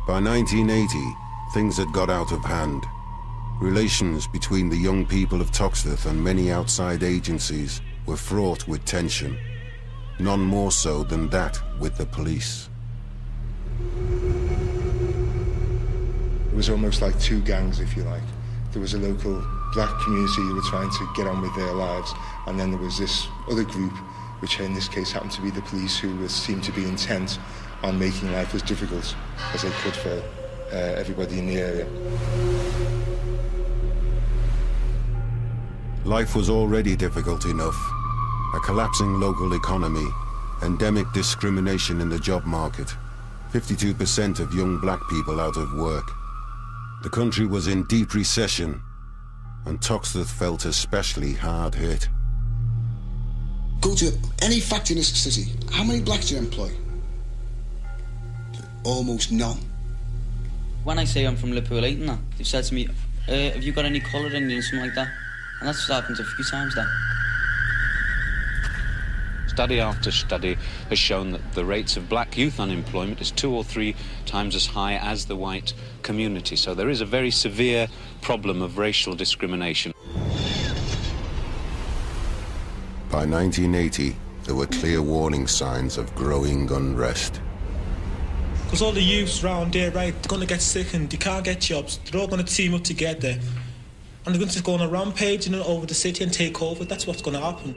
By 1980, things had got out of hand. Relations between the young people of Toxteth and many outside agencies were fraught with tension. None more so than that with the police. It was almost like two gangs, if you like. There was a local black community who were trying to get on with their lives, and then there was this other group, which in this case happened to be the police, who seemed to be intent on making life as difficult as they could for everybody in the area. Life was already difficult enough. A collapsing local economy, endemic discrimination in the job market, 52% of young black people out of work. The country was in deep recession, and Toxteth felt especially hard hit. Go to any factory in this city, how many blacks do you employ? Almost none. When I say I'm from Liverpool 8 and that, they've said to me, have you got any colour in you or something like that? And that's happened a few times there. Study after study has shown that the rates of black youth unemployment is 2 or 3 times as high as the white community. So there is a very severe problem of racial discrimination. By 1980, there were clear warning signs of growing unrest. Because all the youths around here, right, they're going to get sick and they can't get jobs. They're all going to team up together. And they're going to go on a rampage, over the city and take over. That's what's going to happen.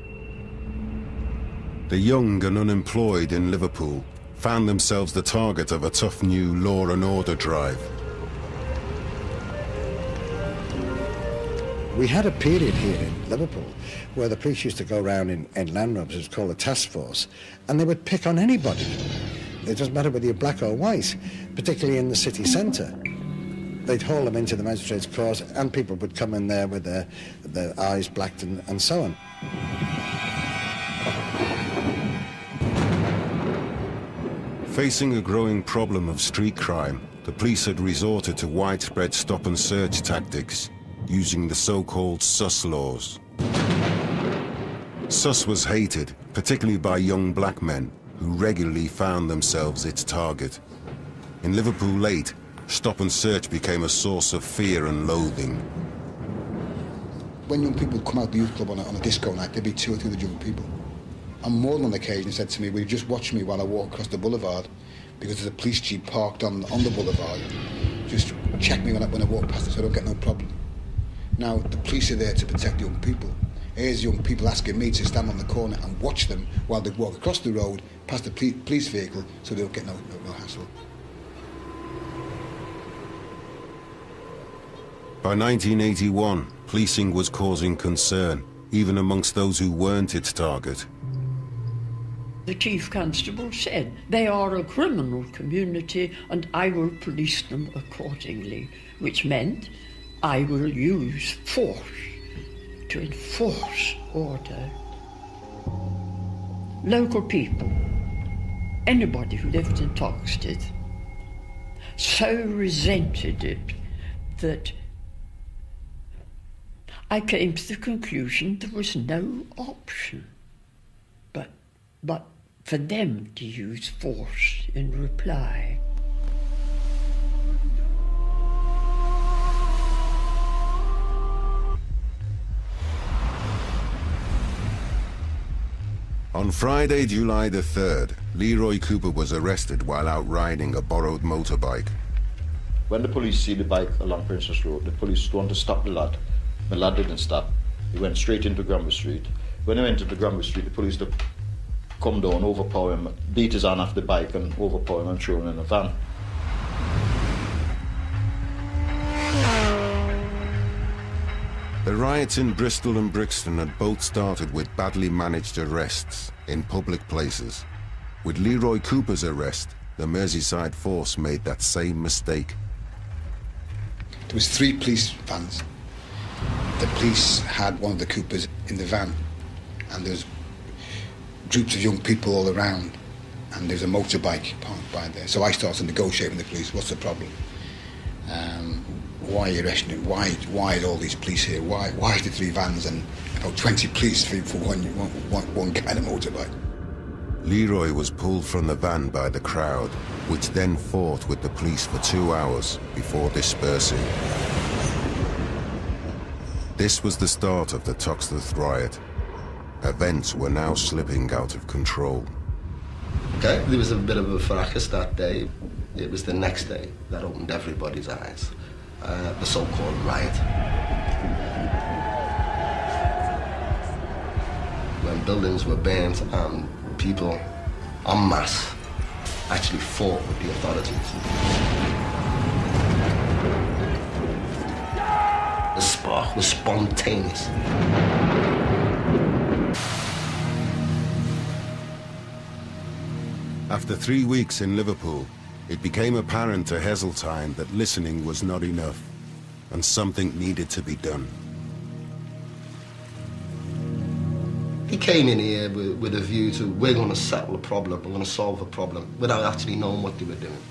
The young and unemployed in Liverpool found themselves the target of a tough new law and order drive. We had a period here in Liverpool where the police used to go around in Land Robs, it was called a task force, and they would pick on anybody. It doesn't matter whether you're black or white, particularly in the city centre. They'd haul them into the magistrates' court, and people would come in there with their eyes blacked and so on. Facing a growing problem of street crime, the police had resorted to widespread stop-and-search tactics, using the so-called sus laws. Sus was hated, particularly by young black men, who regularly found themselves its target. In Liverpool 8, stop-and-search became a source of fear and loathing. When young people would come out of the youth club on a disco night, there'd be 2 or 3 young people. And more than on occasion said to me, will you just watch me while I walk across the boulevard, because there's a police jeep parked on the boulevard. Just check me when I walk past it so I don't get no problem. Now, the police are there to protect young people. Here's young people asking me to stand on the corner and watch them while they walk across the road past the police vehicle so they don't get no hassle. By 1981, policing was causing concern, even amongst those who weren't its target. The Chief Constable said, they are a criminal community and I will police them accordingly, which meant I will use force to enforce order. Local people, anybody who lived in Toxteth, so resented it that I came to the conclusion there was no option but for them to use force in reply. On Friday, July the 3rd, Leroy Cooper was arrested while out riding a borrowed motorbike. When the police see the bike along Princess Road, the police wanted to stop the lad. The lad didn't stop. He went straight into Granbury Street. When he went into Granbury Street, the police come down, overpower him, beat his hand off the bike and overpower him and throw him in a van. The riots in Bristol and Brixton had both started with badly managed arrests in public places. With Leroy Cooper's arrest, the Merseyside force made that same mistake. There was 3 police vans. The police had one of the Coopers in the van, and there was groups of young people all around, and there was a motorbike parked by there. So I started negotiating with the police. What's the problem? Why are you arresting him? Why are all these police here? Why is there 3 vans and about 20 police for one guy on a motorbike? Leroy was pulled from the van by the crowd, which then fought with the police for 2 hours before dispersing. This was the start of the Toxteth riot. Events were now slipping out of control. Okay, there was a bit of a fracas that day. It was the next day that opened everybody's eyes. The so-called riot. When buildings were burnt and people en masse actually fought with the authorities. The spark was spontaneous. After 3 weeks in Liverpool, it became apparent to Heseltine that listening was not enough, and something needed to be done. He came in here with a view to, we're going to settle a problem, we're going to solve a problem, without actually knowing what they were doing.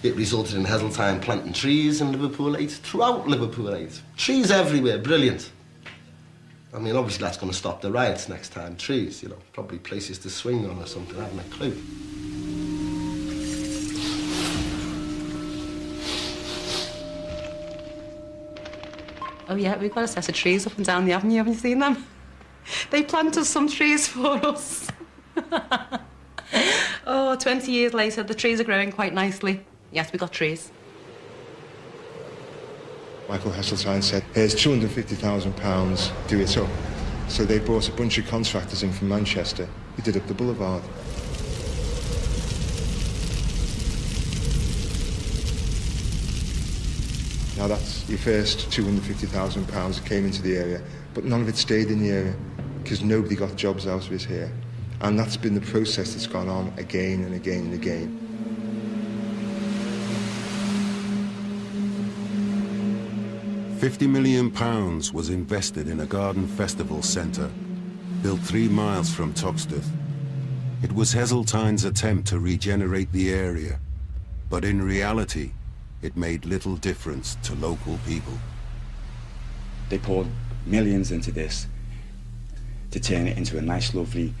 It resulted in Heseltine planting trees in Liverpool 8, throughout Liverpool 8. Trees everywhere, brilliant. I mean, obviously that's going to stop the riots next time. Trees, you know, probably places to swing on or something, I haven't a clue. Oh yeah, we've got a set of trees up and down the avenue, haven't you seen them? They planted some trees for us. Oh, 20 years later, the trees are growing quite nicely. Yes, we got trees. Michael Heseltine said, here's £250,000, do it up. So they brought a bunch of contractors in from Manchester who did up the boulevard. Now that's your first £250,000 that came into the area, but none of it stayed in the area because nobody got jobs out of it here. And that's been the process that's gone on again and again and again. £50 million was invested in a garden festival centre, built 3 miles from Toxteth. It was Heseltine's attempt to regenerate the area, but in reality, it made little difference to local people. They poured millions into this to turn it into a nice, lovely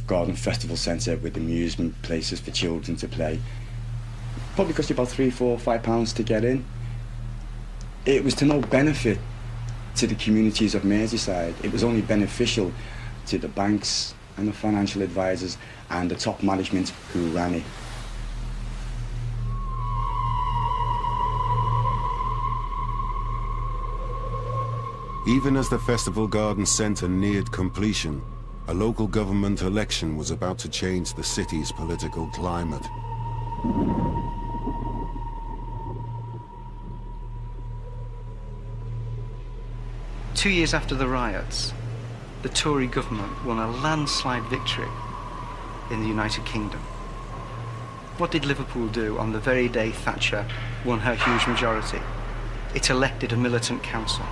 garden festival centre with amusement places for children to play. Probably cost you about £3, £4, £5 to get in. It was to no benefit to the communities of Merseyside. It was only beneficial to the banks and the financial advisors and the top management who ran it. Even as the Festival Garden Centre neared completion, a local government election was about to change the city's political climate. Two years after the riots, the Tory government won a landslide victory in the United Kingdom. What did Liverpool do on the very day Thatcher won her huge majority? It elected a militant council.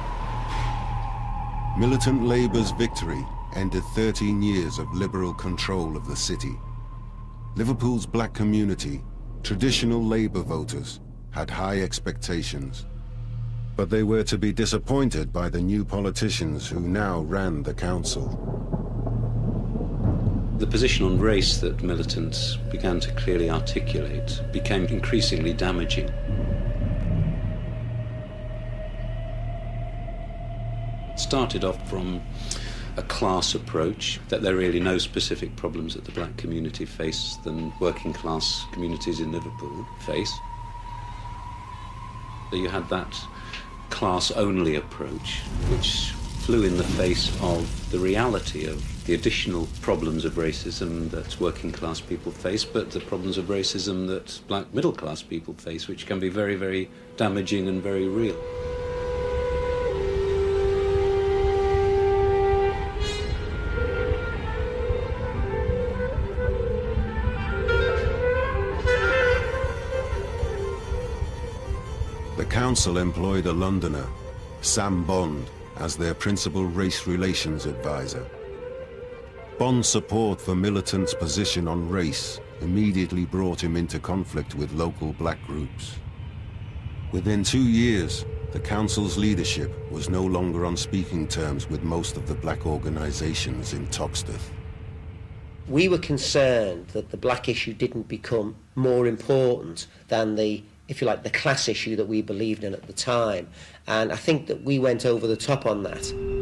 Militant Labour's victory ended 13 years of Liberal control of the city. Liverpool's black community, traditional Labour voters, had high expectations. But they were to be disappointed by the new politicians who now ran the council. The position on race that militants began to clearly articulate became increasingly damaging. It started off from a class approach, that there are really no specific problems that the black community face than working class communities in Liverpool face. So you had that class-only approach, which flew in the face of the reality of the additional problems of racism that working class people face, but the problems of racism that black middle class people face, which can be very, very damaging and very real. The council employed a Londoner, Sam Bond, as their principal race relations advisor. Bond's support for militants' position on race immediately brought him into conflict with local black groups. Within 2 years, the council's leadership was no longer on speaking terms with most of the black organisations in Toxteth. We were concerned that the black issue didn't become more important than the, if you like, the class issue that we believed in at the time. And I think that we went over the top on that.